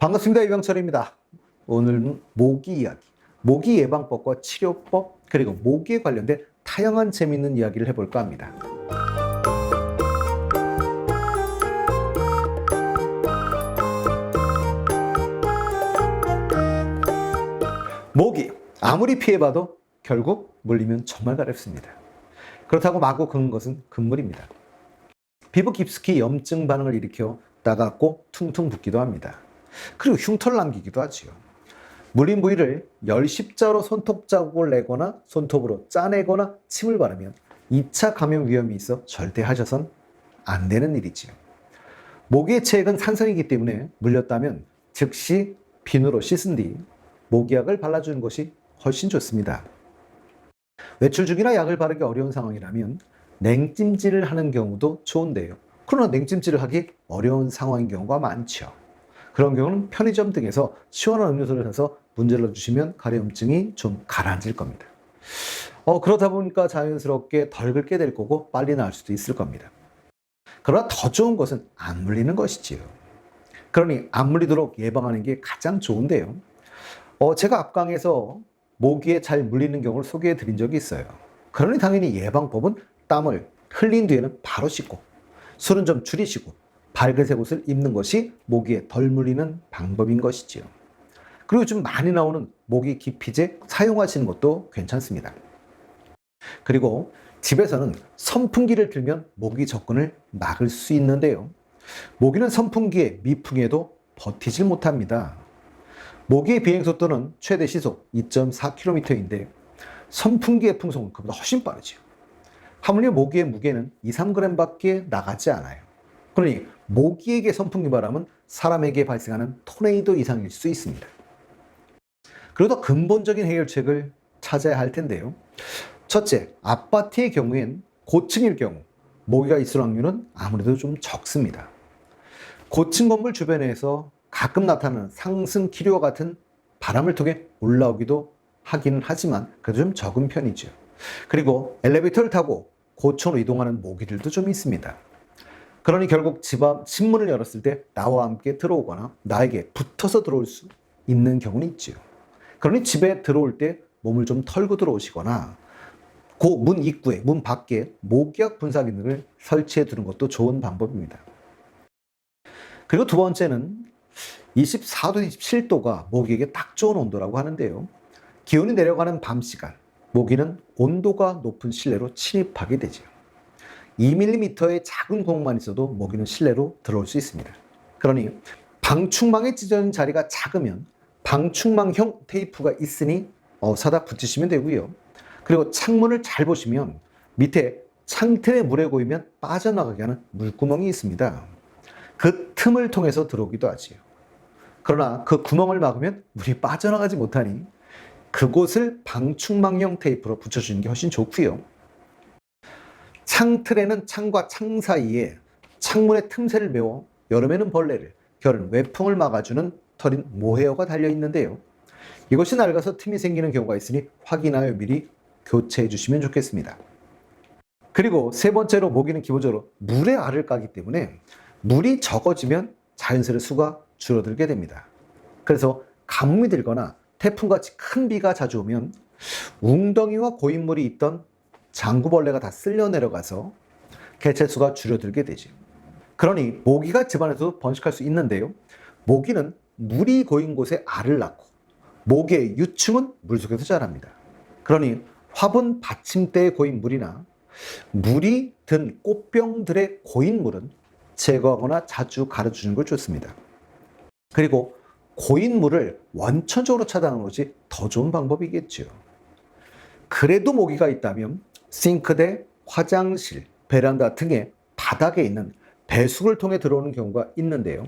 반갑습니다. 이병철입니다. 오늘은 모기 이야기, 모기 예방법과 치료법, 그리고 모기에 관련된 다양한 재미있는 이야기를 해볼까 합니다. 모기, 아무리 피해봐도 결국 물리면 정말 가렵습니다. 그렇다고 마구 긁는 것은 금물입니다. 피부 깊숙이 염증 반응을 일으켜 따갑고 퉁퉁 붓기도 합니다. 그리고 흉터를 남기기도 하지요. 물린 부위를 열십자로 손톱 자국을 내거나 손톱으로 짜내거나 침을 바르면 2차 감염 위험이 있어 절대 하셔선 안 되는 일이지요. 모기의 체액은 산성이기 때문에 물렸다면 즉시 비누로 씻은 뒤 모기약을 발라주는 것이 훨씬 좋습니다. 외출 중이나 약을 바르기 어려운 상황이라면 냉찜질을 하는 경우도 좋은데요. 그러나 냉찜질을 하기 어려운 상황인 경우가 많죠. 그런 경우는 편의점 등에서 시원한 음료수를 사서 문질러 주시면 가려움증이 좀 가라앉을 겁니다. 그러다 보니까 자연스럽게 덜 긁게 될 거고 빨리 나을 수도 있을 겁니다. 그러나 더 좋은 것은 안 물리는 것이지요. 그러니 안 물리도록 예방하는 게 가장 좋은데요. 제가 앞강에서 모기에 잘 물리는 경우를 소개해 드린 적이 있어요. 그러니 당연히 예방법은 땀을 흘린 뒤에는 바로 씻고 술은 좀 줄이시고 밝은색 옷을 입는 것이 모기에 덜 물리는 방법인 것이지요. 그리고 좀 많이 나오는 모기 기피제 사용하시는 것도 괜찮습니다. 그리고 집에서는 선풍기를 틀면 모기 접근을 막을 수 있는데요. 모기는 선풍기의 미풍에도 버티질 못합니다. 모기의 비행속도는 최대 시속 2.4km인데 선풍기의 풍속은 그보다 훨씬 빠르죠. 하물며 모기의 무게는 2-3g밖에 나가지 않아요. 그러니 모기에게 선풍기 바람은 사람에게 발생하는 토네이도 이상일 수 있습니다. 그리고 더 근본적인 해결책을 찾아야 할 텐데요. 첫째, 아파트의 경우엔 고층일 경우 모기가 있을 확률은 아무래도 좀 적습니다. 고층 건물 주변에서 가끔 나타나는 상승 기류와 같은 바람을 통해 올라오기도 하기는 하지만 그래도 좀 적은 편이죠. 그리고 엘리베이터를 타고 고층으로 이동하는 모기들도 좀 있습니다. 그러니 결국 집 앞 신문을 열었을 때 나와 함께 들어오거나 나에게 붙어서 들어올 수 있는 경우는 있지요. 그러니 집에 들어올 때 몸을 좀 털고 들어오시거나 그 문 입구에, 문 밖에 모기약 분사기능을 설치해 두는 것도 좋은 방법입니다. 그리고 두 번째는 24도, 27도가 모기에게 딱 좋은 온도라고 하는데요. 기온이 내려가는 밤 시간, 모기는 온도가 높은 실내로 침입하게 되죠. 2mm의 작은 구멍만 있어도 모기는 실내로 들어올 수 있습니다. 그러니 방충망에 찢어진 자리가 작으면 방충망형 테이프가 있으니 사다 붙이시면 되고요. 그리고 창문을 잘 보시면 밑에 창틀에 물에 고이면 빠져나가게 하는 물구멍이 있습니다. 그 틈을 통해서 들어오기도 하지요. 그러나 그 구멍을 막으면 물이 빠져나가지 못하니 그곳을 방충망형 테이프로 붙여주는 게 훨씬 좋고요. 창틀에는 창과 창 사이에 창문의 틈새를 메워 여름에는 벌레를, 겨울에는 외풍을 막아주는 털인 모헤어가 달려있는데요. 이것이 낡아서 틈이 생기는 경우가 있으니 확인하여 미리 교체해 주시면 좋겠습니다. 그리고 세 번째로 모기는 기본적으로 물에 알을 까기 때문에 물이 적어지면 자연스레 수가 줄어들게 됩니다. 그래서 가뭄이 들거나 태풍같이 큰 비가 자주 오면 웅덩이와 고인물이 있던 장구벌레가 다 쓸려 내려가서 개체수가 줄어들게 되죠. 그러니 모기가 집안에서 번식할 수 있는데요. 모기는 물이 고인 곳에 알을 낳고 모기의 유충은 물속에서 자랍니다. 그러니 화분 받침대에 고인 물이나 물이 든 꽃병들의 고인 물은 제거하거나 자주 갈아주는 걸 좋습니다. 그리고 고인 물을 원천적으로 차단하는 것이 더 좋은 방법이겠죠. 그래도 모기가 있다면 싱크대, 화장실, 베란다 등의 바닥에 있는 배수구를 통해 들어오는 경우가 있는데요.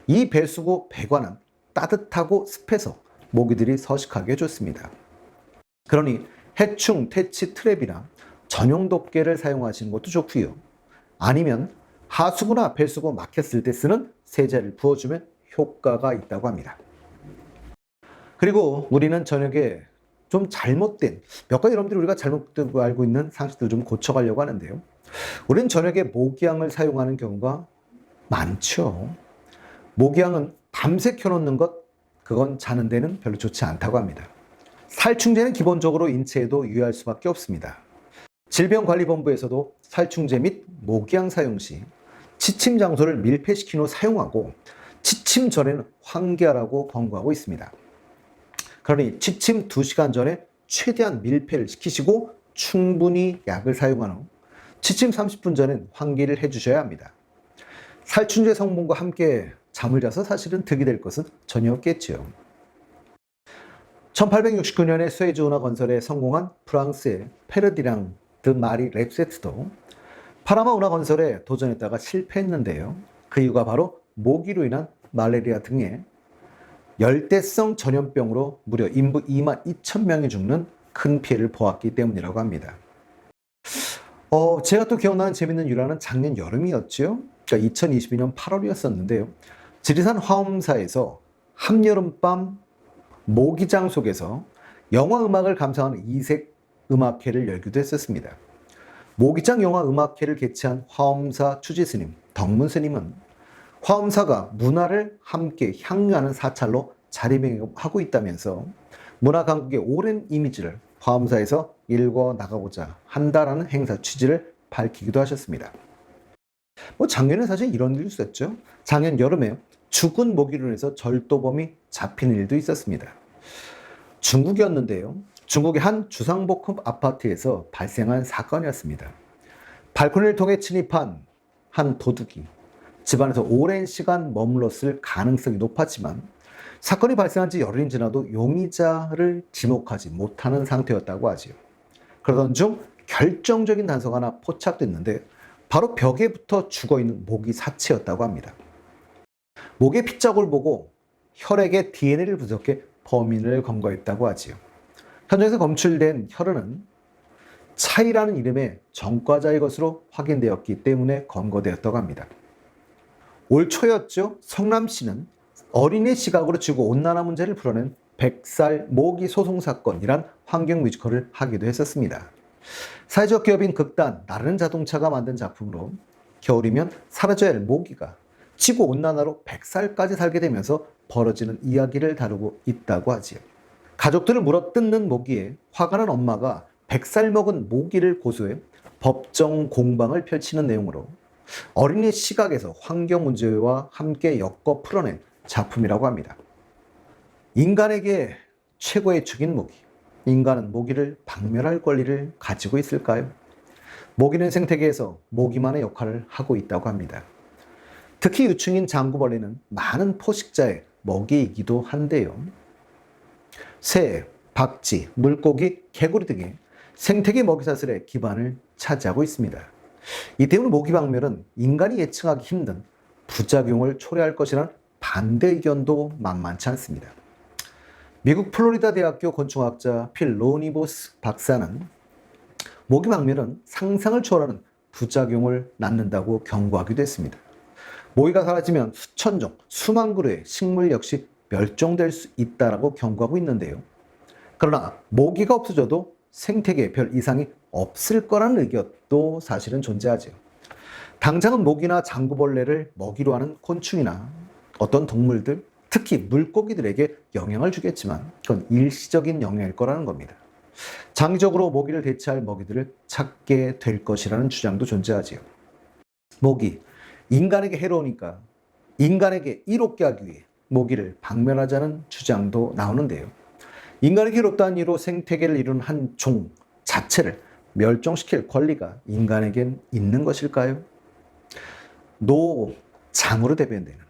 이 배수구 배관은 따뜻하고 습해서 모기들이 서식하기 좋습니다. 그러니 해충 퇴치 트랩이나 전용 덮개를 사용하시는 것도 좋고요. 아니면 하수구나 배수구 막혔을 때 쓰는 세제를 부어주면 효과가 있다고 합니다. 그리고 우리는 저녁에 좀 잘못된 몇 가지 여러분들이 우리가 잘못되고 알고 있는 상식들을 좀 고쳐가려고 하는데요. 우리는 저녁에 모기향을 사용하는 경우가 많죠. 모기향은 밤새 켜놓는 것, 그건 자는 데는 별로 좋지 않다고 합니다. 살충제는 기본적으로 인체에도 유의할 수밖에 없습니다. 질병관리본부에서도 살충제 및 모기향 사용 시 취침 장소를 밀폐시킨 후 사용하고 취침 전에는 환기하라고 권고하고 있습니다. 그러니 취침 2시간 전에 최대한 밀폐를 시키시고 충분히 약을 사용한 후 취침 30분 전엔 환기를 해주셔야 합니다. 살충제 성분과 함께 잠을 자서 사실은 득이 될 것은 전혀 없겠지요. 1869년에 수에즈 운하 건설에 성공한 프랑스의 페르디랑 드 마리 렙세트도 파나마 운하 건설에 도전했다가 실패했는데요. 그 이유가 바로 모기로 인한 말레리아 등의 열대성 전염병으로 무려 인구 2만 2천 명이 죽는 큰 피해를 보았기 때문이라고 합니다. 제가 또 기억나는 재밌는 일화는 작년 여름이었죠. 그러니까 2022년 8월이었었는데요. 지리산 화엄사에서 한여름밤 모기장 속에서 영화 음악을 감상하는 이색 음악회를 열기도 했었습니다. 모기장 영화 음악회를 개최한 화엄사 추지스님, 덕문스님은 화엄사가 문화를 함께 향유하는 사찰로 자리매김하고 있다면서 문화 강국의 오랜 이미지를 화엄사에서 읽어 나가고자 한다라는 행사 취지를 밝히기도 하셨습니다. 작년에 사실 이런 일도 있었죠. 작년 여름에 죽은 모기로 인해서 절도범이 잡히는 일도 있었습니다. 중국이었는데요. 중국의 한 주상복합 아파트에서 발생한 사건이었습니다. 발코니를 통해 침입한 한 도둑이 집안에서 오랜 시간 머물렀을 가능성이 높았지만 사건이 발생한 지 열흘이 지나도 용의자를 지목하지 못하는 상태였다고 하지요. 그러던 중 결정적인 단서가 하나 포착됐는데 바로 벽에 붙어 죽어있는 모기 사체였다고 합니다. 모기의 핏자국을 보고 혈액에 DNA를 분석해 범인을 검거했다고 하지요. 현장에서 검출된 혈흔은 차이라는 이름의 전과자의 것으로 확인되었기 때문에 검거되었다고 합니다. 올 초였죠. 성남시는 어린이 시각으로 지구온난화 문제를 풀어낸 100살 모기 소송 사건이란 환경 뮤지컬을 하기도 했었습니다. 사회적 기업인 극단 나르는 자동차가 만든 작품으로 겨울이면 사라져야 할 모기가 지구온난화로 100살까지 살게 되면서 벌어지는 이야기를 다루고 있다고 하지요. 가족들을 물어뜯는 모기에 화가 난 엄마가 100살 먹은 모기를 고소해 법정 공방을 펼치는 내용으로 어린이 시각에서 환경 문제와 함께 엮어 풀어낸 작품이라고 합니다. 인간에게 최고의 축인 모기. 인간은 모기를 박멸할 권리를 가지고 있을까요? 모기는 생태계에서 모기만의 역할을 하고 있다고 합니다. 특히 유충인 장구벌레는 많은 포식자의 먹이이기도 한데요. 새, 박쥐, 물고기, 개구리 등의 생태계 먹이사슬의 기반을 차지하고 있습니다. 이 때문에 모기 박멸은 인간이 예측하기 힘든 부작용을 초래할 것이라는 반대 의견도 만만치 않습니다. 미국 플로리다 대학교 곤충학자 필 로니보스 박사는 모기 박멸은 상상을 초월하는 부작용을 낳는다고 경고하기도 했습니다. 모기가 사라지면 수천 종, 수만 그루의 식물 역시 멸종될 수 있다고 경고하고 있는데요. 그러나 모기가 없어져도 생태계에 별 이상이 없을 거라는 의견도 사실은 존재하죠. 당장은 모기나 장구벌레를 먹이로 하는 곤충이나 어떤 동물들, 특히 물고기들에게 영향을 주겠지만 그건 일시적인 영향일 거라는 겁니다. 장기적으로 모기를 대체할 먹이들을 찾게 될 것이라는 주장도 존재하지요. 모기, 인간에게 해로우니까 인간에게 이롭게 하기 위해 모기를 박멸하자는 주장도 나오는데요. 인간에게 해롭다는 이유로 생태계를 이루는 한 종 자체를 멸종시킬 권리가 인간에겐 있는 것일까요? 노, 장으로 대변되는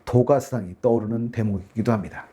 도가스당이 떠오르는 대목이기도 합니다.